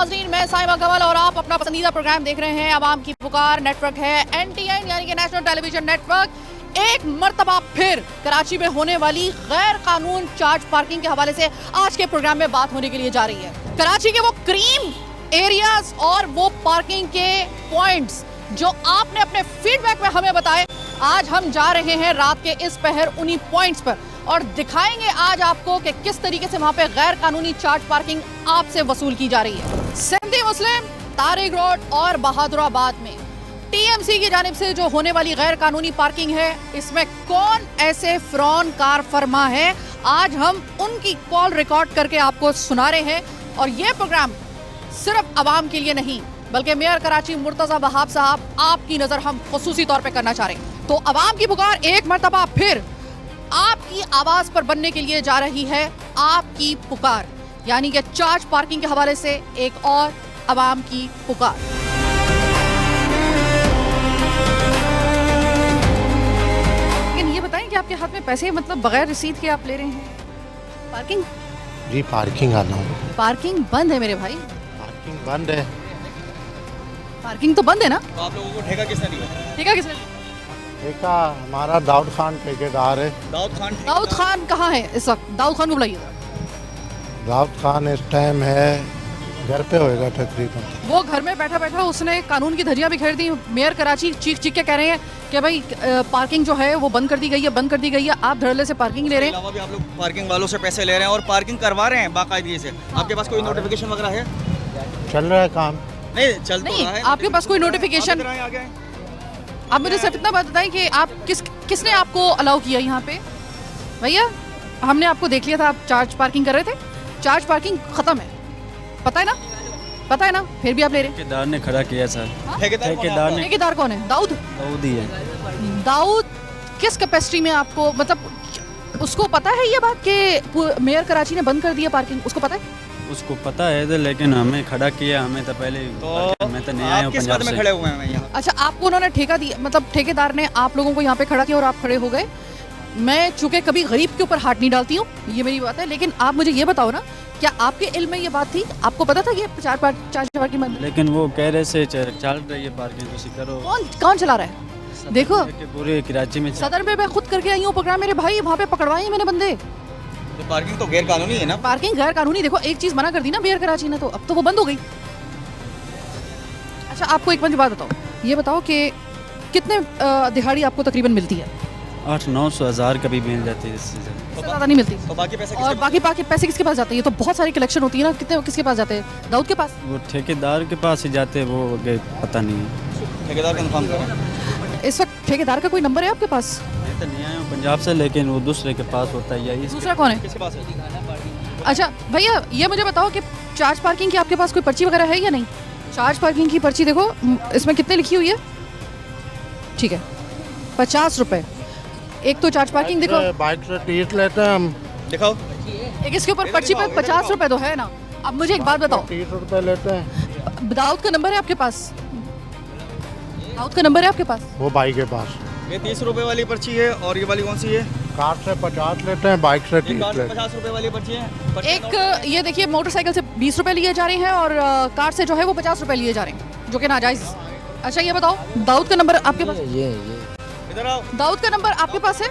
नाज़रीन, मैं साइमा कमल और आप अपना पसंदीदा प्रोग्राम देख रहे हैं आवाम की पुकार। नेटवर्क है NTN यानी कि नेशनल टेलीविजन नेटवर्क। एक मर्तबा फिर कराची में होने वाली गैर कानून चार्ज पार्किंग के हवाले से आज के प्रोग्राम में बात होने के लिए जा रही है। कराची के वो क्रीम एरियाज और वो पार्किंग के पॉइंट्स जो आपने अपने फीडबैक में हमें बताए, आज हम जा रहे हैं रात के इस पहर उन्हीं पॉइंट्स पर और दिखाएंगे आज आपको कि किस तरीके से वहां पे गैर कानूनी चार्ज पार्किंग आपसे वसूल की जा रही है। सिंधी मुस्लिम, तारिक रोड और बहादुराबाद में TMC की जानिब से जो होने वाली गैर कानूनी पार्किंग है, इसमें कौन ऐसे फ्रॉन कार फरमा है, आज हम उनकी कॉल रिकॉर्ड करके आपको सुना रहे हैं। और ये प्रोग्राम सिर्फ आवाम के लिए नहीं बल्कि मेयर कराची मुर्तजा वहाब साहब आपकी नजर हम खुसूसी तौर पे करना चाह रहे हैं। तो आवाम की पुकार एक मर्तबा फिर आपकी आवाज पर बनने के लिए जा रही है। आपकी पुकार यानी कि चार्ज पार्किंग के हवाले से एक और आवाम की पुकार। लेकिन ये बताएं कि आपके हाथ में पैसे मतलब बगैर रसीद के आप ले रहे हैं? पार्किंग जी पार्किंग आना हूँ। पार्किंग बंद है मेरे भाई, पार्किंग बंद है। पार्किंग तो बंद है ना? तो आप लोगों को ठेका किसने दिया? ठेका किसने? ठेका हमारा दाऊद खान ठेकेदार है। दाऊद खान कहाँ है इस वक्त? दाऊद खान को बुलाइए। दाऊद खान इस टाइम है घर पे होएगा तकरीबन। वो घर में बैठा बैठा उसने कानून की धज्जियां बिखेर दी। मेयर कराची चीख चीख के कह रहे हैं कि भाई पार्किंग जो है वो बंद कर दी गई है, बंद कर दी गई है। आप धड़ल्ले से पार्किंग ले रहे हैं। भी आप लोग पार्किंग वालों से पैसे ले रहे हैं और पार्किंग करवा रहे हैं बाकायदगी से। आपके पास कोई नोटिफिकेशन वगैरह है? चल रहा है काम? नहीं चल तो नहीं, रहा है। आपके पास कोई नोटिफिकेशन? आप मुझे सिर्फ इतना बात बताएं कि आप किसने आपको अलाउ किया यहाँ पे? भैया हमने आपको देख लिया था, आप चार्ज पार्किंग कर रहे थे। चार्ज पार्किंग खत्म है, पता है ना? पता है ना, फिर भी आप ले रहे हैं। ठेकेदार ने खड़ा किया सर। ठेकेदार कौन है? दाऊद ही है। दाऊद किस कैपेसिटी में आपको, मतलब उसको पता है ये बात कि मेयर कराची ने बंद कर दिया पार्किंग? उसको पता है? उसको पता है तो, लेकिन हमें खड़ा किया। हमें तो पहले मैं तो नहीं आया हूँ पंजाब से। खड़े हुए हैं यहाँ। अच्छा, आपको उन्होंने ठेका दिया, मतलब ठेकेदार ने आप लोगों को यहाँ पे खड़ा किया और आप खड़े हो गए। मैं चूंकि कभी गरीब के ऊपर हाथ नहीं डालती हूँ, ये मेरी बात है, लेकिन आप मुझे ये बताओ ना, क्या आपके इल्म में ये बात थी? आपको पता था कि चार्ज पार्किंग बंद? लेकिन वो कह रहे से चल रही है पार्किंग, तो करो। कौन चला रहा है? देखो पूरे कराची में सदर में मैं खुद करके आई हूँ प्रोग्राम, मेरे भाई वहाँ पे पकड़वाए हैं मैंने बंदे। तो पार्किंग तो गैर कानूनी है ना? पार्किंग गैर कानूनी, देखो एक चीज मना कर दी ना मेयर कराची ने, तो अब तो वो बंद हो गई। अच्छा, आपको एक बात बताओ, ये बताओ कि कितने दिहाड़ी आपको तकरीबन मिलती है? 800-900 हज़ार कभी मिल जाती है, इससे ज़्यादा नहीं मिलती। तो बाकी पैसे और बाकी पैसे किसके पास जाते हैं? ये तो बहुत सारी कलेक्शन होती है ना, कितने किसके पास जाते हैं? दाऊद के पास? वो ठेकेदार के पास ही जाते हैं, वो आगे पता नहीं है। ठेकेदार कंफर्म करें। इस वक्त ठेकेदार का कोई नंबर है आपके पास? मैं तो नहीं आया हूँ पंजाब से, लेकिन वो दूसरे के पास होता है। यही दूसरा कौन है? किसके पास है? अच्छा भैया, ये मुझे बताओ कि चार्ज पार्किंग की आपके पास कोई पर्ची वगैरह है या नहीं? चार्ज पार्किंग की पर्ची देखो, इसमें कितने लिखी हुई है? ठीक है, 50 रुपए एक तो चार्ज पार्किंग। देखो बाइक से 30 लेते हैं हम। दिखाओ एक इसके ऊपर पर्ची पे 50 रुपए तो है ना। अब मुझे एक बात बताओ, 30 रुपए लेते हैं। दाऊद का नंबर है आपके पास? दाऊद का नंबर है आपके पास? वो भाई के पास। ये 30 रुपए वाली पर्ची है और ये वाली कौन सी है? कार से 50 लेते हैं, बाइक से 30 कार से लेते हैं। 50 रुपए वाली पर्ची है। एक ये देखिए, मोटरसाइकिल से 20 रुपए लिए जा रहे हैं और कार से जो है वो 50 रुपए लिए जा रहे हैं, जो कि नाजायज। अच्छा ये बताओ, दाऊद का नंबर आपके पास? ये इधर आओ। दाऊद का नंबर आपके पास है?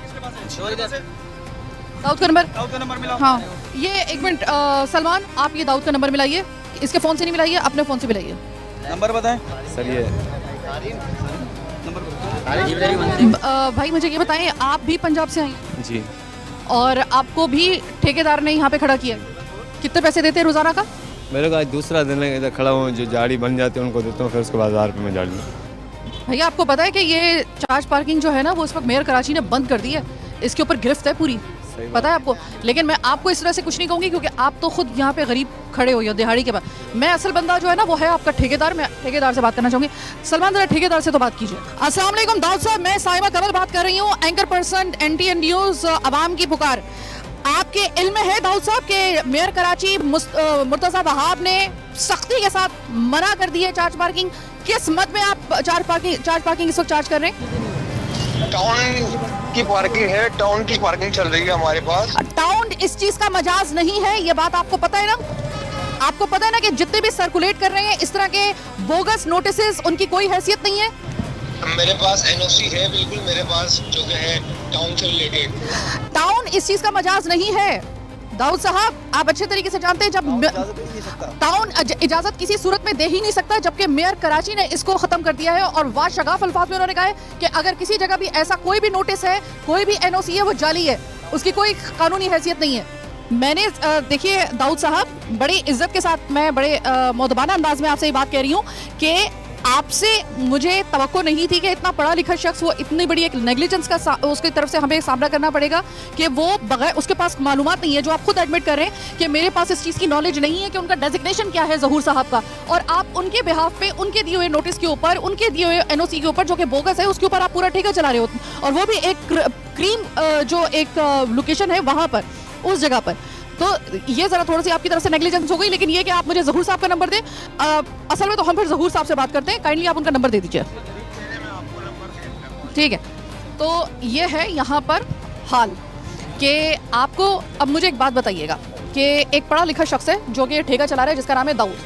दाऊद का नंबर मिलाओ। हाँ, ये एक मिनट सलमान, आप ये दाऊद का नंबर मिलाइए। इसके फ़ोन से नहीं मिलाइए, अपने फ़ोन से मिलाइए। नंबर बताएं सर। ये भाई मुझे ये बताएं, आप भी पंजाब से आई जी, और आपको भी ठेकेदार ने यहाँ पे खड़ा किया, कितने पैसे देते हैं रोज़ाना का? मेरे को आज दूसरा दिन है, इधर खड़ा हूँ। जो झाड़ी बन जाती है उनको देता हूँ, फिर उसके बाद 1000 रुपये में झाड़ी। भैया आपको पता है कि ये चार्ज पार्किंग जो है ना, वो इस वक्त मेयर कराची ने बंद कर दी है। इसके ऊपर गिरफ्त है पूरी, पता है आपको। लेकिन मैं आपको इस तरह से कुछ नहीं कहूँगी क्योंकि आप तो खुद यहाँ पे गरीब खड़े हो या दिहाड़ी के बाद। मैं असल बंदा जो है ना वो है आपका ठेकेदार। मैं ठेकेदार से बात करना चाहूँगी। सलमान जरा ठेकेदार से तो बात कीजिए। अस्सलाम वालेकुम दाऊद साहब, मैं साइमा कमल बात कर रही हूँ, एंकर पर्सन NTN न्यूज़ आवाम की पुकार। आपके इल्म है दाऊद साहब के मेयर कराची मुर्तजा वहाब ने सख्ती के साथ मना कर दी है चार्ज पार्किंग? किस मद में आप चार्ज पार्किंग इस वक्त चार्ज कर रहे हैं? टाउन की पार्किंग है, टाउन की पार्किंग चल रही है हमारे पास। टाउन इस चीज का मजाज नहीं है, ये बात आपको पता है ना? आपको पता है ना कि जितने भी सर्कुलेट कर रहे हैं इस तरह के बोगस नोटिसेस, उनकी कोई हैसियत नहीं है। मेरे पास एनओसी है, बिल्कुल मेरे पास, जो कि है टाउन से रिलेटेड। टाउन इस चीज का मजाज नहीं है दाऊद साहब, आप अच्छे तरीके से जानते हैं। जब टाउन इजाजत किसी सूरत में दे ही नहीं सकता, जबकि मेयर कराची ने इसको खत्म कर दिया है और वाशगाफ अल्फाज में उन्होंने कहा है कि अगर किसी जगह भी ऐसा कोई भी नोटिस है, कोई भी एनओसी है, वो जाली है, उसकी कोई कानूनी हैसियत नहीं है। मैंने देखिए दाऊद साहब, बड़ी इज्जत के साथ मैं बड़े मौदबाना अंदाज में आपसे ये बात कह रही हूँ कि आपसे मुझे तवक्को नहीं थी कि इतना पढ़ा लिखा शख्स वो इतनी बड़ी एक नेग्लिजेंस का उसकी तरफ से हमें सामना करना पड़ेगा कि वो बगैर उसके पास मालूमात नहीं है, जो आप खुद एडमिट कर रहे हैं कि मेरे पास इस चीज़ की नॉलेज नहीं है कि उनका डेजिग्नेशन क्या है ज़हूर साहब का, और आप उनके बिहाफ पे उनके दिए हुए नोटिस के ऊपर, उनके दिए हुए एनओसी के ऊपर जो कि बोगस है, उसके ऊपर आप पूरा ठेका चला रहे हो, और वो भी एक क्रीम जो एक लोकेशन है वहाँ पर, उस जगह पर। तो ये जरा थोड़ी सी आपकी तरफ से नेग्लिजेंस हो गई, लेकिन ये कि आप मुझे ज़हूर साहब का नंबर दें। असल में तो हम फिर ज़हूर साहब से बात करते हैं, काइंडली आप उनका नंबर दे दीजिए। ठीक है, तो ये है यहाँ पर हाल कि आपको अब मुझे एक बात बताइएगा कि एक पढ़ा लिखा शख्स है जो कि ठेका चला रहा है, जिसका नाम है दाऊद।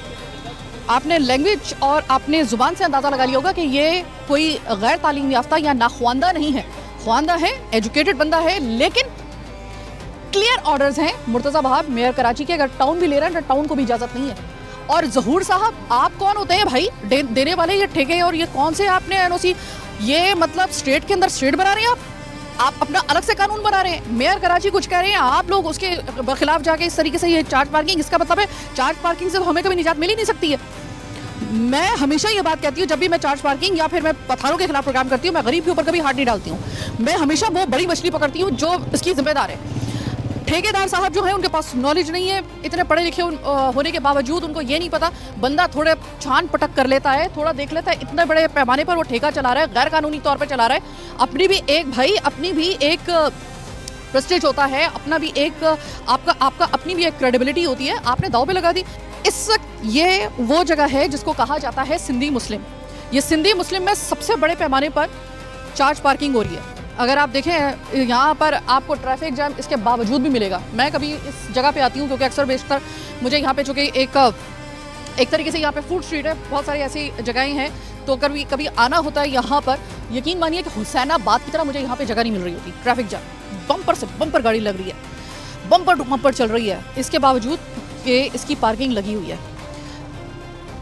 आपने लैंग्वेज और आपने ज़ुबान से अंदाज़ा लगा लिया होगा कि ये कोई गैर तालीम याफ्ता या नाख्वानदा नहीं है, ख्वानदा है, एजुकेटेड बंदा है, लेकिन क्लियर ऑर्डर्स हैं मुर्तज़ा वहाब मेयर कराची के, अगर टाउन भी ले रहे हैं तो टाउन को भी इजाज़त नहीं है। और ज़हूर साहब, आप कौन होते हैं भाई देने वाले ये ठेके, और ये कौन से आपने एनओसी, ये मतलब स्टेट के अंदर स्टेट बना रहे हैं आप अपना अलग से कानून बना रहे हैं। मेयर कराची कुछ कह रहे हैं, आप लोग उसके खिलाफ जाके इस तरीके से ये चार्ज पार्किंग, इसका मतलब है चार्ज पार्किंग से तो हमें कभी निजात मिल ही नहीं सकती है। मैं हमेशा ये बात कहती हूँ, जब भी मैं चार्ज पार्किंग या फिर मैं पत्थरों के खिलाफ प्रोग्राम करती हूँ, मैं गरीब के ऊपर कभी हाथ नहीं डालती हूँ, मैं हमेशा वो बड़ी मछली पकड़ती हूँ जो इसकी जिम्मेदार है। ठेकेदार साहब जो है उनके पास नॉलेज नहीं है, इतने पढ़े लिखे होने के बावजूद उनको ये नहीं पता, बंदा थोड़े छान पटक कर लेता है, थोड़ा देख लेता है, इतने बड़े पैमाने पर वो ठेका चला रहा है, गैर कानूनी तौर पे चला रहा है। अपनी भी एक भाई, अपनी भी एक प्रेस्टीज होता है, अपना भी एक आपका अपनी भी एक क्रेडिबिलिटी होती है, आपने दाव पे लगा दी। इस ये वो जगह है जिसको कहा जाता है सिंधी मुस्लिम। ये सिंधी मुस्लिम में सबसे बड़े पैमाने पर चार्ज पार्किंग हो रही है। अगर आप देखें यहाँ पर आपको ट्रैफिक जैम इसके बावजूद भी मिलेगा। मैं कभी इस जगह पे आती हूँ क्योंकि अक्सर बेशतर मुझे यहाँ पे चूँकि एक तरीके से यहाँ पे फूड स्ट्रीट है, बहुत सारी ऐसी जगहें हैं, तो कभी कभी आना होता है यहाँ पर। यकीन मानिए कि हुसैनाबाद की तरह मुझे यहाँ पे जगह नहीं मिल रही होती। ट्रैफिक जैम बम्पर से बम्पर गाड़ी लग रही है, बम्पर टू बम्पर चल रही है, इसके बावजूद कि इसकी पार्किंग लगी हुई है।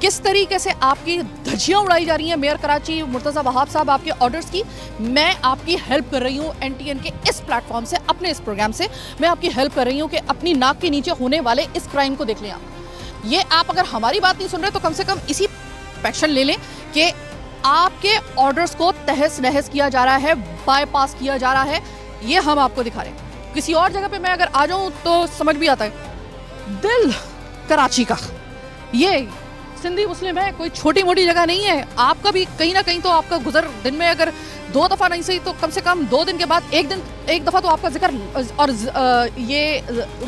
किस तरीके से आपकी धज्जियां उड़ाई जा रही हैं मेयर कराची मुर्तज़ा वहाब साहब आपके ऑर्डर्स की। मैं आपकी हेल्प कर रही हूँ NTN के इस प्लेटफॉर्म से, अपने इस प्रोग्राम से मैं आपकी हेल्प कर रही हूँ कि अपनी नाक के नीचे होने वाले इस क्राइम को देख लें आप। ये आप अगर हमारी बात नहीं सुन रहे तो कम से कम इसी एक्शन ले लें कि आपके ऑर्डर्स को तहस नहस किया जा रहा है, बाईपास किया जा रहा है। ये हम आपको दिखा रहे हैं। किसी और जगह पे मैं अगर आ जाऊँ तो समझ भी आता है। दिल कराची का ये सिंधी मुस्लिम है, कोई छोटी मोटी जगह नहीं है। आपका भी कहीं ना कहीं तो आपका गुजर दिन में अगर 2 दफ़ा नहीं सही तो कम से कम 2 दिन के बाद एक दफ़ा तो आपका जिक्र और ये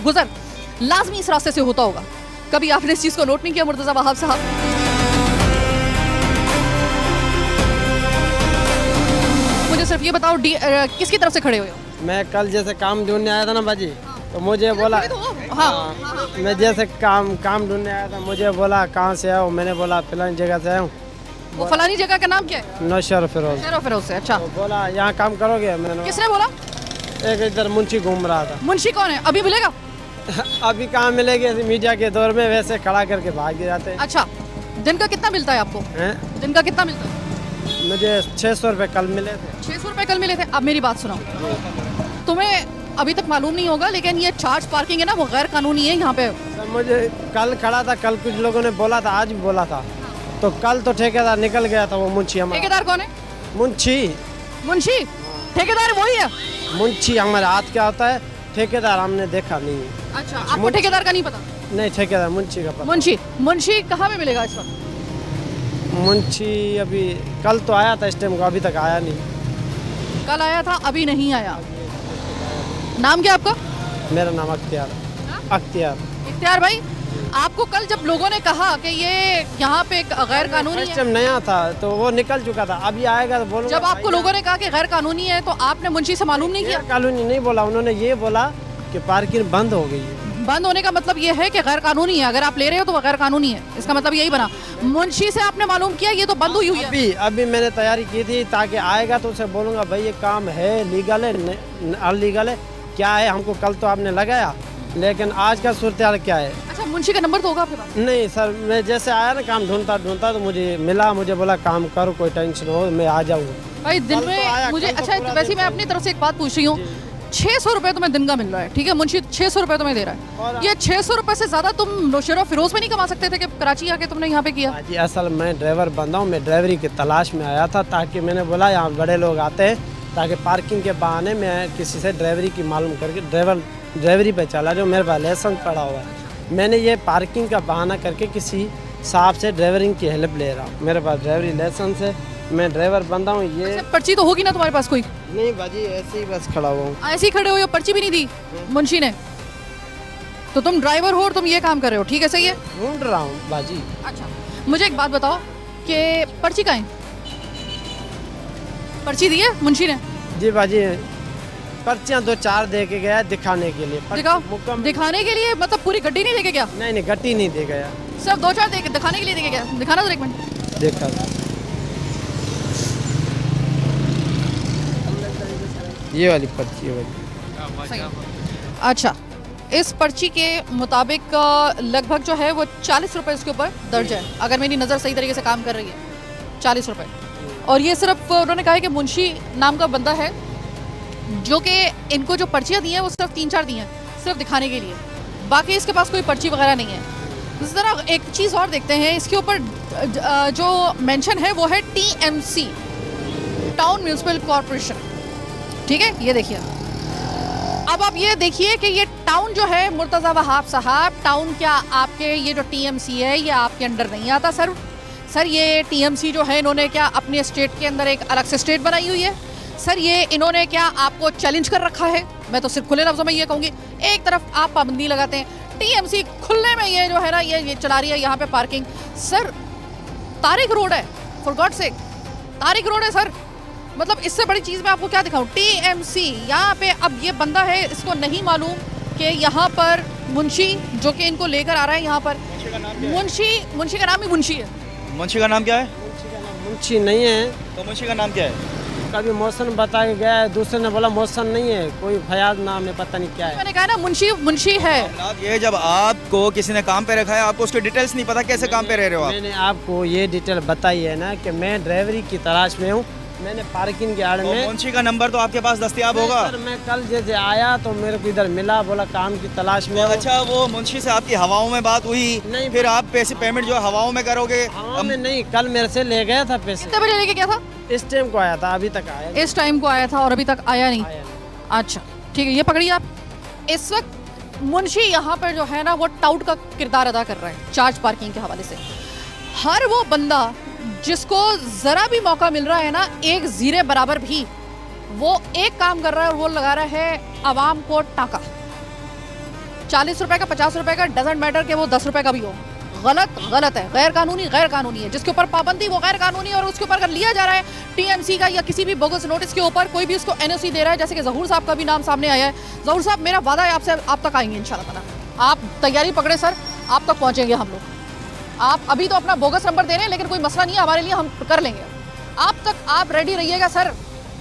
गुजर लाजमी इस रास्ते से होता होगा। कभी आपने इस चीज़ को नोट नहीं किया मुर्तज़ा वहाब साहब? मुझे सिर्फ ये बताओ किसकी तरफ से खड़े हुए हो? मैं कल जैसे काम ढूंढने आया था ना बाजी, तो मुझे बोला, हाँ, मैं जैसे काम ढूंढने आया था, मुझे बोला कहाँ से आया हूँ, मैंने बोला फलानी जगह से आया हूँ। वो फलानी जगह का नाम क्या है? नौशर फिरोज। फिरोज से। अच्छा, तो बोला यहाँ काम करोगे? मैंने किसने बोला? एक इधर मुंशी घूम रहा था। मुंशी कौन है? अभी मिलेगा? अभी कहाँ मिलेगी, मीडिया के दौर में वैसे खड़ा करके भाग जाते हैं। अच्छा, दिन का कितना मिलता है आपको? दिन का कितना मिलता है? मुझे 600 रुपये कल मिले थे। 600 रुपये कल मिले थे। अब मेरी बात सुनो, तुम्हें अभी तक मालूम नहीं होगा लेकिन ये चार्ज पार्किंग है ना, वो गैर कानूनी है यहाँ पे। सर मुझे कल खड़ा था, कल कुछ लोगों ने बोला था, आज भी बोला था, तो कल तो ठेकेदार निकल गया था। वो मुंशी हमारा। ठेकेदार कौन है? मुंशी ठेकेदार वही है। मुंशी हमारे हाथ क्या होता है, ठेकेदार हमने देखा नहीं है। अच्छा, आपको ठेकेदार का नहीं पता? नहीं, ठेकेदार मुंशी का पता। मुंशी कहाँ पे मिलेगा इस वक्त? मुंशी अभी कल तो आया था, इस टाइम को अभी तक आया नहीं। कल आया था, अभी नहीं आया। नाम क्या आपका? मेरा नाम अख्तियार। इख्तियार भाई, आपको कल जब लोगों ने कहा कि ये यहाँ पे गैर कानूनी है, नया था तो वो निकल चुका था, अभी आएगा तो बोलूंगा। जब आपको लोगों ने कहा कि गैर कानूनी है तो आपने मुंशी से मालूम नहीं किया? कानूनी नहीं बोला, उन्होंने ये बोला कि पार्किंग बंद हो गई है। बंद होने का मतलब ये है कि गैर कानूनी है, अगर आप ले रहे हो तो वो गैर कानूनी है, इसका मतलब यही बना। मुंशी से आपने मालूम किया ये तो बंद हुई हुई है? अभी मैंने तैयारी की थी ताकि आएगा तो उसे बोलूँगा भाई ये काम है लीगल है अनलीगल है क्या है, हमको कल तो आपने लगाया लेकिन आज का सूरत हाल क्या है। अच्छा, मुंशी का नंबर तो होगा आपके पास? नहीं सर, मैं जैसे आया ना काम ढूंढता तो मुझे मिला, मुझे बोला काम करो कोई टेंशन हो मैं आ जाऊँगा भाई दिन में मुझे। अच्छा वैसे मैं अपनी तरफ से एक बात पूछ रही हूँ, 600 रुपए तुम्हें दिन का मिल रहा है, ठीक है, मुंशी 600 रुपए तुम्हें दे रहा है, ये 600 रुपए से ज्यादा तुम नौशेरा फिरोज में नहीं कमा सकते थे कि कराची आके तुमने यहाँ पे किया? जी असल मैं ड्राइवर बंदा हूँ, मैं ड्राइवरी की तलाश में आया था ताकि मैंने बोला यहाँ बड़े लोग आते हैं ताकि पार्किंग के बहाने मैं किसी से ड्राइवरी की मालूम करके ड्राइवरी पे चला जो मेरे पास लाइसेंस पड़ा हुआ है। मैंने ये पार्किंग का बहाना करके किसी साहब से ड्राइवरिंग की हेल्प ले रहा हूँ, मेरे पास ड्राइवरी लाइसेंस है, मैं ड्राइवर बंदा हूँ। ये अच्छा, पर्ची तो होगी ना तुम्हारे पास कोई? नहीं बाजी ऐसे ही बस खड़ा हुआ हूँ। ऐसे ही खड़े हो, पर्ची भी नहीं दी मुंशी ने, तो तुम ड्राइवर हो और तुम ये काम कर रहे हो, ठीक है, सही है? ढूंढ रहा हूँ बाजी। अच्छा मुझे एक बात बताओ कि पर्ची कहाँ है? पर्ची दी है मुंशी ने? जी बाजी पर्चियाँ 2-4 दे के गया दिखाने के लिए। दिखाओ, दिखाने के लिए मतलब पूरी गड्डी नहीं लेके गया? नहीं गड्डी नहीं दे गया, सिर्फ 2-4 दिखाने के लिए लेके गया। दिखाना तो एक मिनट। देखा ये वाली पर्ची है वाली। सही। अच्छा, इस पर्ची के मुताबिक लगभग जो है वो 40 रुपए इसके ऊपर दर्ज है, अगर मेरी नज़र सही तरीके से काम कर रही है, 40 रुपए। और ये सिर्फ उन्होंने कहा है कि मुंशी नाम का बंदा है जो कि इनको जो पर्चियाँ दी हैं वो सिर्फ 3-4 दी हैं सिर्फ दिखाने के लिए, बाकी इसके पास कोई पर्ची वगैरह नहीं है। इस तरह एक चीज़ और देखते हैं, इसके ऊपर जो मेंशन है वो है TMC, टाउन म्यूनसिपल कॉरपोरेशन, ठीक है, ये देखिए। अब आप ये देखिए कि ये टाउन जो है मुर्तज़ा वहाब साहब, टाउन क्या आपके ये जो TMC है ये आपके अंडर नहीं आता सर ये TMC जो है इन्होंने क्या अपने स्टेट के अंदर एक अलग से स्टेट बनाई हुई है सर, ये इन्होंने क्या आपको चैलेंज कर रखा है? मैं तो सिर्फ खुले लफ्ज़ों में ये कहूँगी, एक तरफ आप पाबंदी लगाते हैं, TMC खुले में ये जो है ना ये चला रही है यहाँ पे पार्किंग। सर तारिक रोड है, for God sake, Tariq road है सर, मतलब इससे बड़ी चीज़ मैं आपको क्या दिखाऊं? TMC यहाँ पे अब ये बंदा है, इसको नहीं मालूम कि यहाँ पर मुंशी जो कि इनको लेकर आ रहा है यहाँ पर, मुंशी का नाम ही मुंशी है। मुंशी का नाम क्या है? मुंशी नहीं है तो मुंशी का नाम क्या है? कभी मौसम बता के गया है, दूसरे ने बोला मौसम नहीं है, कोई फयाज नाम है, पता नहीं क्या है। मैंने कहा ना मुंशी है। ये जब आपको किसी ने काम पे रखा है, आपको उसकी डिटेल्स नहीं पता, कैसे काम पे रह रहे हो आप? मैंने आपको ये डिटेल बताई है ना कि मैं ड्राइवरी की तलाश में हूँ, मैंने पार्किंग के आड़ में। मुंशी का नंबर तो आपके पास दस्तयाब होगा? सर मैं कल जैसे आया तो मेरे को इधर मिला, बोला काम की तलाश में। अच्छा, वो मुंशी से आपकी हवाओं में बात हुई? नहीं, फिर आप पैसे पेमेंट जो हवाओं में करोगे? हवा में नहीं, कल मेरे से ले गया था पैसे। कितने बजे लेके गया था? इस टाइम को आया था, अभी तक आया इस टाइम को आया था और अभी तक आया नहीं। अच्छा ठीक है, ये पकड़िए आप। इस वक्त मुंशी यहाँ पर जो है ना वो टाउट का किरदार अदा कर रहा है चार्ज पार्किंग के हवाले से। हर वो बंदा जिसको जरा भी मौका मिल रहा है ना, एक जीरे बराबर भी, वो एक काम कर रहा है और वो लगा रहा है आवाम को टाका। 40 रुपए का, 50 रुपए का, डजेंट मैटर कि वो 10 रुपए का भी हो, गलत है, गैर कानूनी है। जिसके ऊपर पाबंदी वो गैर कानूनी, और उसके ऊपर अगर लिया जा रहा है TMC का या किसी भी बोगस नोटिस के ऊपर कोई भी उसको NOC दे रहा है, जैसे कि ज़हूर साहब का भी नाम सामने आया है। ज़हूर साहब, मेरा वादा है आपसे, आप तक आएंगे इंशाल्लाह ताला। आप तैयारी पकड़े सर, आप तक पहुंचेंगे हम लोग। आप अभी तो अपना बोगस नंबर दे रहे हैं, लेकिन कोई मसला नहीं है हमारे लिए, हम कर लेंगे। आप तक आप रेडी रहिएगा सर,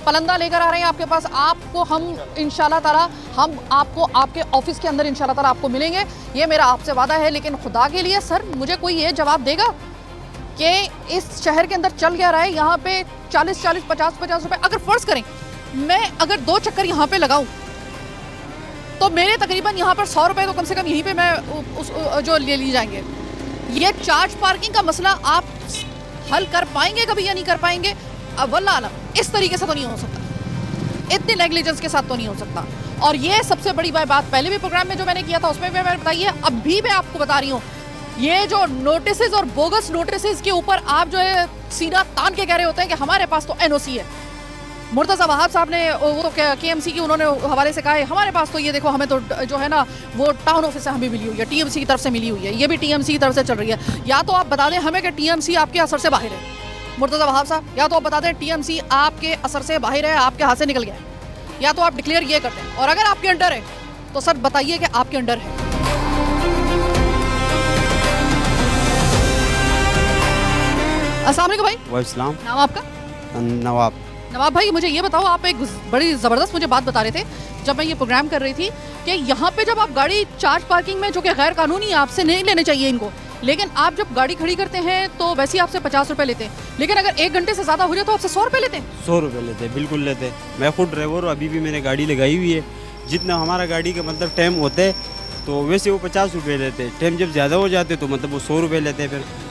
पलंदा लेकर आ रहे हैं आपके पास, आपको हम इंशाल्लाह ताला हम आपको आपके ऑफिस के अंदर इंशाल्लाह ताला आपको मिलेंगे, ये मेरा आपसे वादा है। लेकिन खुदा के लिए सर मुझे कोई ये जवाब देगा कि इस शहर के अंदर चल क्या रहा है? यहाँ पे 40-40, 50-50 रुपए, अगर फर्ज करें मैं अगर 2 चक्कर यहाँ पे लगाऊं तो मेरे तकरीबन यहाँ पर 100 रुपए तो कम से कम यहीं पे मैं उस जो ले ली जाएंगे। ये चार्ज पार्किंग का मसला आप हल कर पाएंगे कभी या नहीं कर पाएंगे, अब वल्लाह आलम। इस तरीके से तो नहीं हो सकता, इतने नेग्लिजेंस के साथ तो नहीं हो सकता। और ये सबसे बड़ी बात, पहले भी प्रोग्राम में जो मैंने किया था उसमें भी मैंने बताई है, अब भी मैं आपको बता रही हूँ, ये जो नोटिस और बोगस नोटिस के ऊपर आप जो है सीना तान के कह रहे होते हैं कि हमारे पास तो NOC है। मुर्तज़ा वहाब साहब ने वो तो KMC की उन्होंने हवाले से कहा है, हमारे पास तो ये देखो हमें तो जो है ना वो टाउन ऑफिस से हमें मिली हुई है, TMC की तरफ से मिली हुई है, ये भी TMC की तरफ से चल रही है। या तो आप बता दें हमें कि TMC आपके असर से बाहर है मुर्तज़ा वहाब साहब, या तो आप बता दें TMC आपके असर से बाहर है, आपके हाथ से निकल गया है, या तो आप डिक्लेयर ये करते हैं। और अगर आपके अंडर है तो सर बताइए कि आपके अंडर है। अस्सलाम वालेकुम भाई, वालेकुम नाम आपका? नवाब। नवाब भाई, मुझे ये बताओ, आप एक बड़ी ज़बरदस्त मुझे बात बता रहे थे जब मैं ये प्रोग्राम कर रही थी कि यहाँ पे जब आप गाड़ी चार्ज पार्किंग में, जो कि गैर कानूनी है, आपसे नहीं लेने चाहिए इनको, लेकिन आप जब गाड़ी खड़ी करते हैं तो वैसे ही आपसे 50 रुपये लेते हैं, लेकिन अगर 1 घंटे से ज़्यादा हो जाए तो आपसे 100 रुपये लेते हैं। 100 रुपये लेते, बिल्कुल लेते। मैं खुद ड्राइवर हूँ, अभी भी मैंने गाड़ी लगाई हुई है। जितना हमारा गाड़ी का मतलब टाइम होता है तो वैसे वो 50 रुपये लेते। टाइम जब ज़्यादा हो जाते तो मतलब वो 100 रुपये लेते हैं। फिर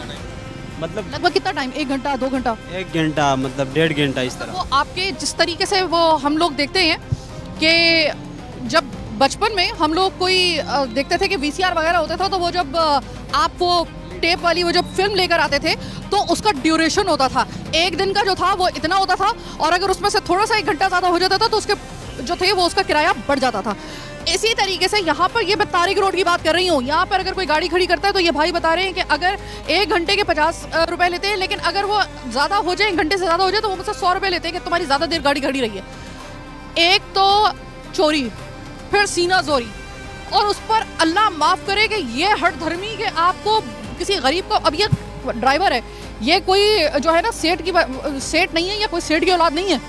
मतलब लगभग कितना टाइम, 1 घंटा 2 घंटा? 1 घंटा मतलब 1.5 घंटा इस तरह। वो आपके जिस तरीके से वो हम लोग देखते हैं कि जब बचपन में हम लोग कोई देखते थे कि VCR वगैरह होता था, तो वो जब आप वो टेप वाली वो जब फिल्म लेकर आते थे तो उसका ड्यूरेशन होता था, 1 दिन का जो था वो इतना होता था, और अगर उसमें से थोड़ा सा 1 घंटा ज़्यादा हो जाता था तो उसके जो थे वो उसका किराया बढ़ जाता था। इसी तरीके से यहाँ पर ये मैं तारिक रोड की बात कर रही हूँ, यहाँ पर अगर कोई गाड़ी खड़ी करता है तो ये भाई बता रहे हैं कि अगर 1 घंटे के 50 रुपये लेते हैं, लेकिन अगर वो ज़्यादा हो जाए, 1 घंटे से ज़्यादा हो जाए, तो वो मुझसे 100 रुपये लेते हैं कि तुम्हारी ज़्यादा देर गाड़ी खड़ी रही है। एक तो चोरी, फिर सीना जोरी, और उस पर अल्लाह माफ़ करे कि ये हट धर्मी कि आपको किसी गरीब को, अब ये ड्राइवर है, ये कोई जो है ना सेठ नहीं है या कोई सेठ की औलाद नहीं है।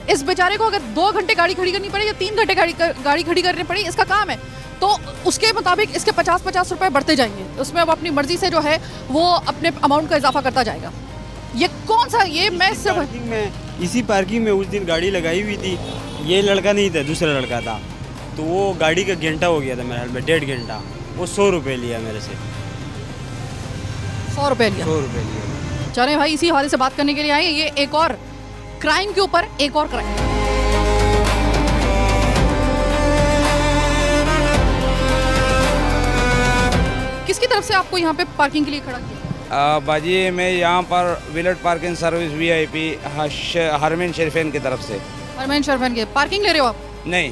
इस बेचारे को अगर 2 घंटे गाड़ी खड़ी करनी पड़े या 3 घंटे गाड़ी खड़ी करनी पड़ी, इसका काम है, तो उसके मुताबिक इसके 50-50 रुपये बढ़ते जाएंगे, उसमें वो अपनी मर्जी से जो है वो अपने अमाउंट का इजाफा करता जाएगा। ये कौन सा, ये मैं सिर्फ इसी पार्किंग में उस दिन गाड़ी लगाई हुई थी। ये लड़का नहीं था, दूसरा लड़का था, तो वो गाड़ी का घंटा हो गया था मेरे हाल में, 1.5 घंटा। वो 100 रुपये लिया मेरे से। 100 रुपये लिया? 100 रुपये लिया। चले भाई, इसी हवाले से बात करने के लिए आए। ये एक और क्राइम के ऊपर एक और क्राइम। किसकी तरफ से आपको यहाँ पे पार्किंग के लिए खड़ा किया? बाजी, मैं यहाँ पर विलेट पार्किंग सर्विस VIP हरमैन शरीफैन की तरफ से। हरमैन शरीफैन के पार्किंग ले रहे हो आप? नहीं,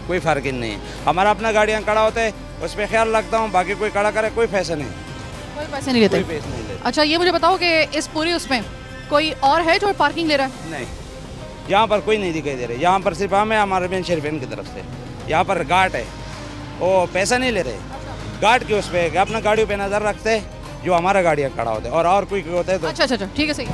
कोई पार्किंग नहीं है। हमारा अपना गाड़ियाँ खड़ा होता है, उस पर ख्याल रखता हूँ, बाकी कोई खड़ा करे कोई पैसा नहीं, कोई पैसे नहीं लेते? कोई पैसे नहीं लेते। अच्छा, ये मुझे बताओ कि इस पूरी उसमें कोई और है जो पार्किंग ले रहा है? नहीं, यहाँ पर कोई नहीं दिखाई दे रहे। यहाँ पर सिर्फ हम है, हमारे हरमैन शरीफैन की तरफ से। यहाँ पर गार्ड है, वो पैसा नहीं ले रहे। गार्ड के उस पर अपना गाड़ियों पे नज़र रखते हैं, जो हमारा गाड़ियाँ खड़ा होता है, और कोई होता है तो। अच्छा, ठीक है, सही।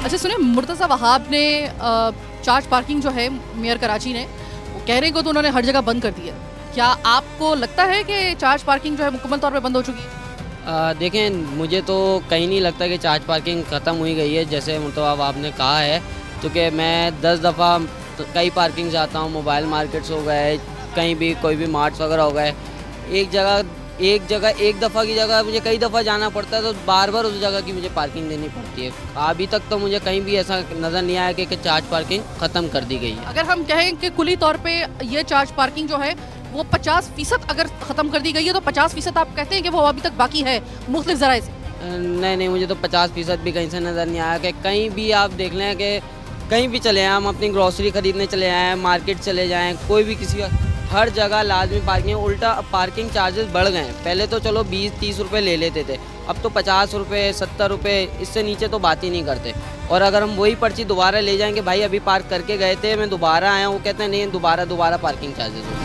अच्छा सुने, मुर्तज़ा वहाब ने चार्ज पार्किंग जो है मेयर कराची ने, वो कह रहे हैं तो उन्होंने हर जगह बंद कर दी है। क्या आपको लगता है कि चार्ज पार्किंग जो है मुकम्मल तौर पे बंद हो चुकी है? देखें, मुझे तो कहीं नहीं लगता कि चार्ज पार्किंग ख़त्म हुई गई है, जैसे मुर्तज़ा वहाब ने कहा है, क्योंकि मैं 10 दफ़ा कई पार्किंग जाता हूँ, मोबाइल मार्केट्स हो गए, कहीं भी कोई भी मार्ट्स वगैरह हो गए, एक दफ़ा की जगह मुझे कई दफ़ा जाना पड़ता है, तो बार बार उस जगह की मुझे पार्किंग देनी पड़ती है। अभी तक तो मुझे कहीं भी ऐसा नज़र नहीं आया कि चार्ज पार्किंग ख़त्म कर दी गई है। अगर हम कहें कि कुली तौर पे ये चार्ज पार्किंग जो है वो 50% अगर ख़त्म कर दी गई है, तो 50% आप कहते हैं कि वो अभी तक बाकी है मुख्तलिफ ज़राए से? नहीं, मुझे तो 50% भी कहीं से नज़र नहीं आया। कि कहीं भी आप देख लें कि कहीं भी चले आएँ, हम अपनी ग्रॉसरी ख़रीदने चले आएँ, मार्केट चले जाएँ, कोई भी किसी का, हर जगह लाजमी पार्किंग। उल्टा पार्किंग चार्जेस बढ़ गए हैं। पहले तो चलो 20-30 रुपये ले लेते थे, अब तो 50 रुपये 70 रुपये, इससे नीचे तो बात ही नहीं करते। और अगर हम वही पर्ची दोबारा ले जाएंगे, भाई अभी पार्क करके गए थे, मैं दोबारा आया, वो कहते हैं नहीं, दोबारा पार्किंग चार्जेस होंगे।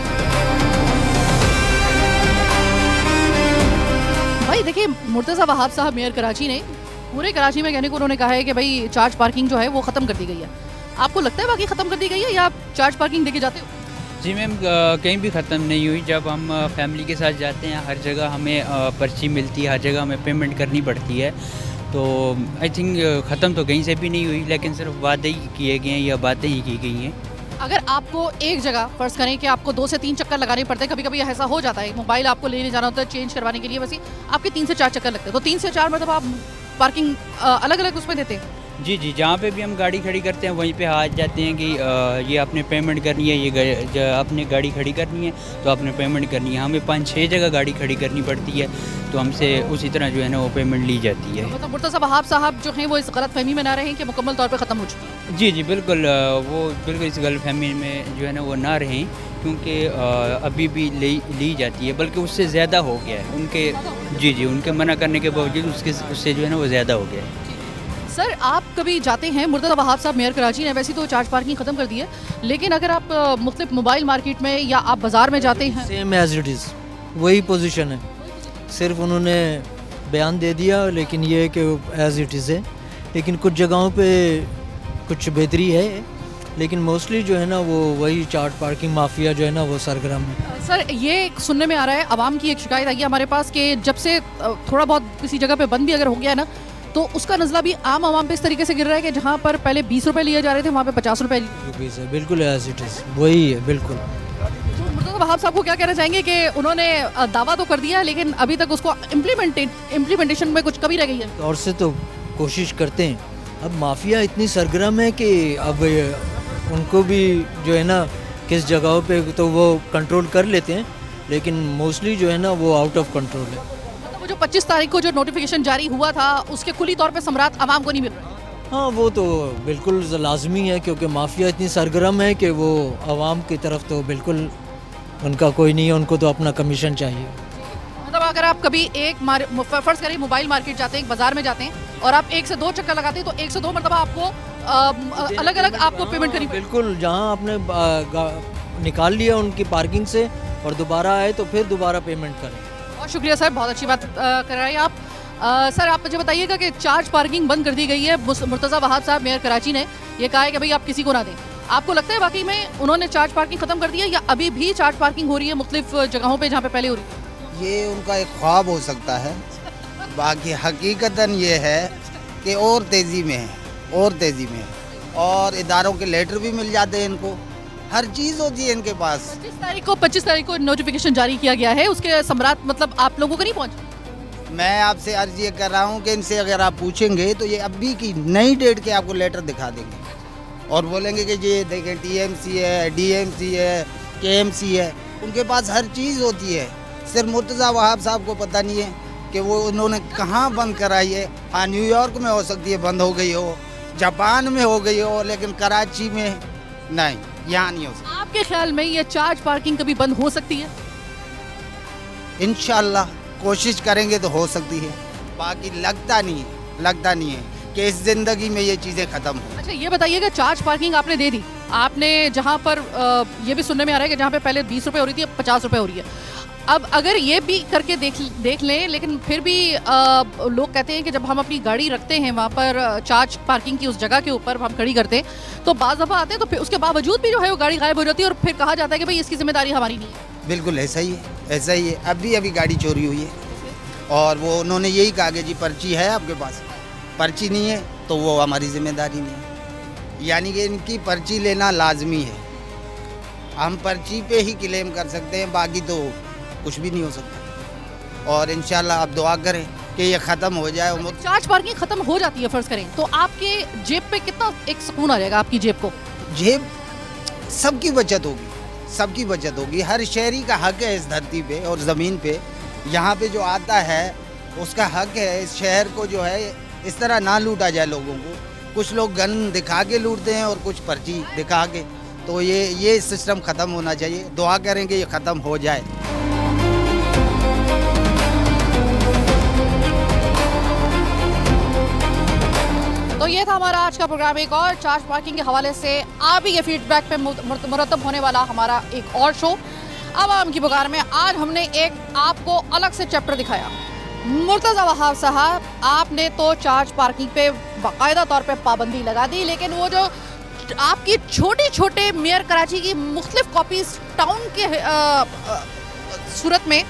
भाई देखिए, मुर्तज़ा वहाब साहब मेयर कराची ने पूरे कराची में कहने को उन्होंने कहा है कि भाई चार्ज पार्किंग जो है वो ख़त्म कर दी गई है। आपको लगता है बाकी ख़त्म कर दी गई है, या आप चार्ज पार्किंग देके जाते हो? जी मैम, कहीं भी ख़त्म नहीं हुई। जब हम फैमिली के साथ जाते हैं, हर जगह हमें पर्ची मिलती है, हर जगह हमें पेमेंट करनी पड़ती है, तो आई थिंक ख़त्म तो कहीं से भी नहीं हुई, लेकिन सिर्फ वादे ही किए गए हैं या बातें ही की गई हैं। अगर आपको एक जगह फ़र्ज़ करें कि आपको 2 से 3 चक्कर लगाने पड़ते हैं, कभी कभी ऐसा हो जाता है, मोबाइल आपको लेने जाना होता है चेंज करवाने के लिए, वैसे आपके 3 से 4 चक्कर लगते हैं, तो 3 से 4 मतलब आप पार्किंग अलग अलग उसमें देते हैं? जी, जहाँ पे भी हम गाड़ी खड़ी करते हैं वहीं पे हाथ जाते हैं कि ये आपने पेमेंट करनी है, ये आपने गाड़ी खड़ी करनी है तो आपने पेमेंट करनी है। हमें 5-6 जगह गाड़ी खड़ी करनी पड़ती है, तो हमसे उसी तरह जो है ना वो पेमेंट ली जाती है। मतलब मुर्तज़ा वहाब साहब जो हैं वो इस गलत फहमी में ना रहें कि मुकम्मल तौर पे ख़त्म हो चुकी है? जी, बिल्कुल, वो बिल्कुल इस गलत फहमी में जो है ना वो ना रहें, क्योंकि अभी भी ली जाती है, बल्कि उससे ज़्यादा हो गया है उनके। जी, उनके मना करने के बावजूद उससे जो है ना वो ज़्यादा हो गया है। सर आप कभी जाते हैं, मुर्तज़ा वहाब साहब मेयर कराची ने वैसे तो चार्ज पार्किंग ख़त्म कर दी है, लेकिन अगर आप मुख्तलिफ मोबाइल मार्केट में या आप बाज़ार में जाते हैं, सेम एज इट इज़ वही पोजीशन है, सिर्फ उन्होंने बयान दे दिया, लेकिन ये है कि एज इट इज़ है। लेकिन कुछ जगहों पे कुछ बेहतरी है, लेकिन मोस्टली जो है ना वो वही चार्ज पार्किंग माफिया जो है ना वो सरगर्म है। सर ये सुनने में आ रहा है, आवाम की एक शिकायत आई है हमारे पास कि जब से थोड़ा बहुत किसी जगह पे बंद भी अगर हो गया है ना, तो उसका नज़ला भी आम आवाम पे इस तरीके से गिर रहा है कि जहाँ पर पहले 20 रुपए लिए जा रहे थे वहाँ पे 50 रुपए रुपीज़ है। बिल्कुल एज इट इज़ वही है बिल्कुल। तो मुर्तज़ा वहाब साहब को क्या कहना चाहेंगे कि उन्होंने दावा तो कर दिया लेकिन अभी तक उसको इम्प्लीमेंटेशन में कुछ कमी रह गई है? और से तो कोशिश करते हैं, अब माफिया इतनी सरगर्म है कि अब उनको भी जो है ना किस जगहों पे तो वो कंट्रोल कर लेते हैं, लेकिन मोस्टली जो है ना वो आउट ऑफ कंट्रोल है। मतलब वो जो 25 तारीख को जो नोटिफिकेशन जारी हुआ था उसके खुली तौर पे सम्राट आवाम को नहीं मिल रहा। हाँ वो तो बिल्कुल लाजमी है, क्योंकि माफिया इतनी सरगर्म है कि वो आवाम की तरफ तो बिल्कुल उनका कोई नहीं है, उनको तो अपना कमीशन चाहिए। मतलब अगर आप कभी फर्ज करिए मोबाइल मार्केट जाते हैं, एक बाजार में जाते हैं और आप 1 से 2 चक्कर लगाते हैं तो 1 से 2 मरतबा आपको अलग अलग आपको पेमेंट करनी पड़ेगी। बिल्कुल, जहाँ आपने निकाल लिया उनकी पार्किंग से और दोबारा आए तो फिर दोबारा पेमेंट करें। बहुत शुक्रिया सर, बहुत अच्छी बात कर रहे हैं आप। सर आप मुझे बताइएगा कि चार्ज पार्किंग बंद कर दी गई है, मुर्तज़ा वहाब साहब मेयर कराची ने ये कहा है कि भाई आप किसी को ना दें। आपको लगता है वाकई में उन्होंने चार्ज पार्किंग ख़त्म कर दी है या अभी भी चार्ज पार्किंग हो रही है मुख्तलिफ जगहों पर जहाँ पे पहले हो रही है? ये उनका एक ख्वाब हो सकता है, बाकी हकीकतन ये है कि और तेज़ी में है, और तेज़ी में है, और इदारों के लेटर भी मिल जाते हैं इनको, हर चीज़ होती है इनके पास। 25 तारीख को नोटिफिकेशन जारी किया गया है, उसके सम्राट मतलब आप लोगों को नहीं पहुंचा? मैं आपसे अर्ज ये कर रहा हूँ कि इनसे अगर आप पूछेंगे तो ये अभी की नई डेट के आपको लेटर दिखा देंगे और बोलेंगे कि ये देखें TMC है, DMC है, KMC है, उनके पास हर चीज़ होती है। सिर्फ मुर्तज़ा वहाब साहब को पता नहीं है कि वो उन्होंने कहाँ बंद कराई है। हाँ, न्यूयॉर्क में हो सकती है बंद हो गई हो, जापान में हो गई हो, लेकिन कराची में नहीं, यहाँ नहीं हो सकती। आपके ख्याल में ये चार्ज पार्किंग कभी बंद हो सकती है? इंशाल्लाह कोशिश करेंगे तो हो सकती है, बाकी लगता नहीं है कि इस ज़िंदगी में ये चीज़ें ख़त्म हो। अच्छा ये बताइएगा, चार्ज पार्किंग आपने दे दी, आपने जहाँ पर ये भी सुनने में आ रहा है कि जहाँ पे पहले 20 रुपये हो रही थी अब 50 रुपये हो रही है। अब अगर ये भी करके देख लें, लेकिन फिर भी लोग कहते हैं कि जब हम अपनी गाड़ी रखते हैं वहाँ पर चार्ज पार्किंग की उस जगह के ऊपर हम खड़ी करते हैं तो बाज़ दफ़ा आते हैं तो फिर उसके बावजूद भी जो है वो गाड़ी गायब हो जाती है और फिर कहा जाता है कि भाई इसकी जिम्मेदारी हमारी नहीं है। बिल्कुल ऐसा ही है, ऐसा ही है। अभी गाड़ी चोरी हुई है और वो उन्होंने यही कहा कि जी पर्ची है आपके पास, पर्ची नहीं है तो वो हमारी जिम्मेदारी नहीं है, यानी कि इनकी पर्ची लेना लाजमी है। हम पर्ची पे ही क्लेम कर सकते हैं, बाकी तो कुछ भी नहीं हो सकता। और इंशाल्लाह आप दुआ करें कि ये ख़त्म हो जाए। चार्ज पार्किंग ख़त्म हो जाती है फ़र्ज़ करें तो आपके जेब पे कितना एक सुकून आ जाएगा? आपकी जेब को, जेब सबकी बचत होगी, सबकी बचत होगी। हर शहरी का हक है इस धरती पे और ज़मीन पे, यहाँ पे जो आता है उसका हक है इस शहर को जो है इस तरह ना लूटा जाए लोगों को। कुछ लोग गन दिखा के लूटते हैं और कुछ पर्ची दिखा के, तो ये सिस्टम ख़त्म होना चाहिए। दुआ करें कि ये ख़त्म हो जाए। तो ये था हमारा आज का प्रोग्राम, एक और चार्ज पार्किंग के हवाले से आप ही के फीडबैक पे मुरतब होने वाला हमारा एक और शो आवाम की पुकार में। आज हमने एक आपको अलग से चैप्टर दिखाया। मुर्तज़ा वहाब साहब, आपने तो चार्ज पार्किंग पे बाकायदा तौर पे पाबंदी लगा दी, लेकिन वो जो आपकी छोटे मेयर कराची की मुख्तलिफ कॉपीज टाउन के सूरत में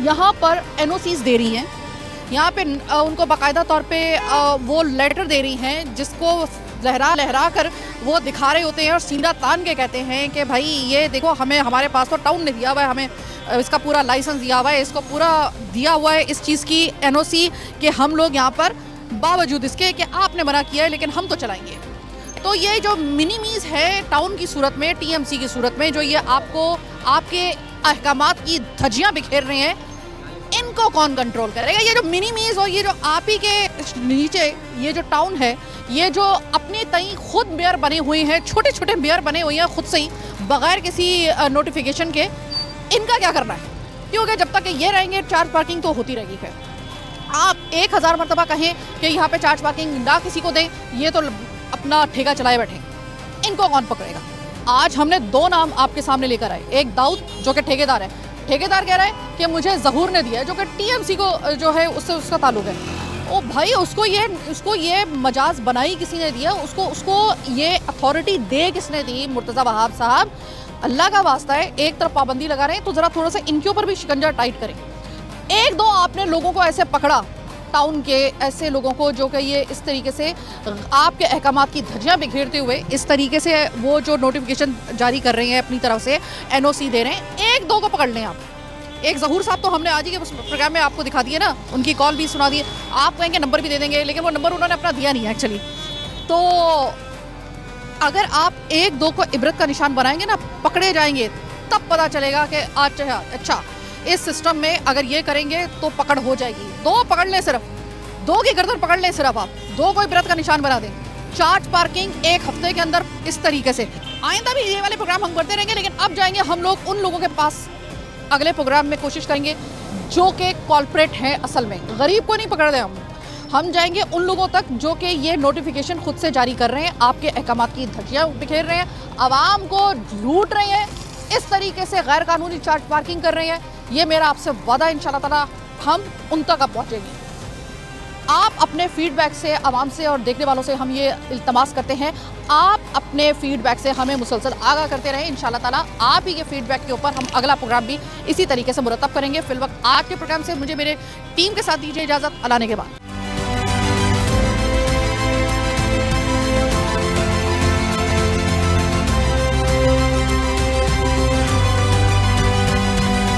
यहाँ पर NOCs दे रही हैं, यहाँ पे उनको बाकायदा तौर पे वो लेटर दे रही हैं जिसको लहरा कर वो दिखा रहे होते हैं और सीना तान के कहते हैं कि भाई ये देखो हमारे पास तो टाउन ने दिया हुआ है, हमें इसका पूरा लाइसेंस दिया हुआ है, इसको पूरा दिया हुआ है इस चीज़ की NOC कि हम लोग यहाँ पर बावजूद इसके कि आपने मना किया है लेकिन हम तो चलाएंगे। तो ये जो मिनीमीज़ है टाउन की सूरत में, TMC की सूरत में, जो ये आपको आपके अहकामात की धज्जियाँ बिखेर रहे हैं, इनको कौन कंट्रोल करेगा? ये जो मिनीमीज़ और ये जो आप ही के नीचे ये जो टाउन है, ये जो अपने तई खुद मेयर बने हुए हैं, छोटे मेयर बने हुए हैं खुद से ही बगैर किसी नोटिफिकेशन के, इनका क्या करना है? क्योंकि जब तक ये रहेंगे चार्ज पार्किंग तो होती रहेगी। खैर आप 1000 मरतबा कहें कि यहाँ पे चार्ज पार्किंग ना किसी को दें, ये तो अपना ठेका चलाए बैठे, इनको कौन पकड़ेगा। आज हमने 2 नाम आपके सामने लेकर आए। एक दाऊद जो कि ठेकेदार है, ठेकेदार कह रहा है कि मुझे ज़हूर ने दिया है, जो कि टीएमसी को जो है उससे उसका ताल्लुक है। ओ भाई, उसको ये मजाज बनाई किसी ने दिया, उसको ये अथॉरिटी दे किसने दी? मुर्तज़ा वहाब साहब, अल्लाह का वास्ता है, एक तरफ पाबंदी लगा रहे हैं तो ज़रा थोड़ा सा इनके ऊपर भी शिकंजा टाइट करें। 1-2 आपने लोगों को ऐसे पकड़ा, टाउन के ऐसे लोगों को जो कि ये इस तरीके से आपके अहकामात की धज्जियां बिखेरते हुए इस तरीके से वो जो नोटिफिकेशन जारी कर रहे हैं, अपनी तरफ से एनओसी दे रहे हैं, 1-2 को पकड़ लें आप। एक ज़हूर साहब तो हमने आज ही के उस प्रोग्राम में आपको दिखा दिए ना, उनकी कॉल भी सुना दी, आप कहेंगे नंबर भी दे देंगे, लेकिन वो नंबर उन्होंने अपना दिया नहीं है एक्चुअली। तो अगर आप 1-2 को इबरत का निशान बनाएंगे ना, पकड़े जाएंगे, तब पता चलेगा कि अच्छा इस सिस्टम में अगर ये करेंगे तो पकड़ हो जाएगी। 2 पकड़ लें, सिर्फ 2 की गर्दन पकड़ लें, सिर्फ आप 2 को इबरत का निशान बना दें। चार्ज पार्किंग 1 हफ्ते के अंदर इस तरीके से, आइंदा भी ये वाले प्रोग्राम हम करते रहेंगे, लेकिन अब जाएंगे हम लोग उन लोगों के पास, अगले प्रोग्राम में कोशिश करेंगे जो कि कॉल्प्रेट हैं, असल में गरीब को नहीं पकड़ रहे हम जाएंगे उन लोगों तक जो कि ये नोटिफिकेशन खुद से जारी कर रहे हैं, आपके अहकामात की धज्जियां बिखेर रहे हैं, आवाम को लूट रहे हैं, इस तरीके से गैर कानूनी चार्ज पार्किंग कर रहे हैं। ये मेरा आपसे वादा, इंशाल्लाह ताला हम उन तक अब पहुँचेंगे। आप अपने फीडबैक से, आवाम से और देखने वालों से हम ये इल्तमास करते हैं, आप अपने फीडबैक से हमें मुसलसल आगाह करते रहें। इंशाल्लाह ताला आप ही के फीडबैक के ऊपर हम अगला प्रोग्राम भी इसी तरीके से मुरतब करेंगे। फिलवक्त आज के प्रोग्राम से मुझे मेरे टीम के साथ दीजिए इजाज़त, अल्लाह ने के बाद।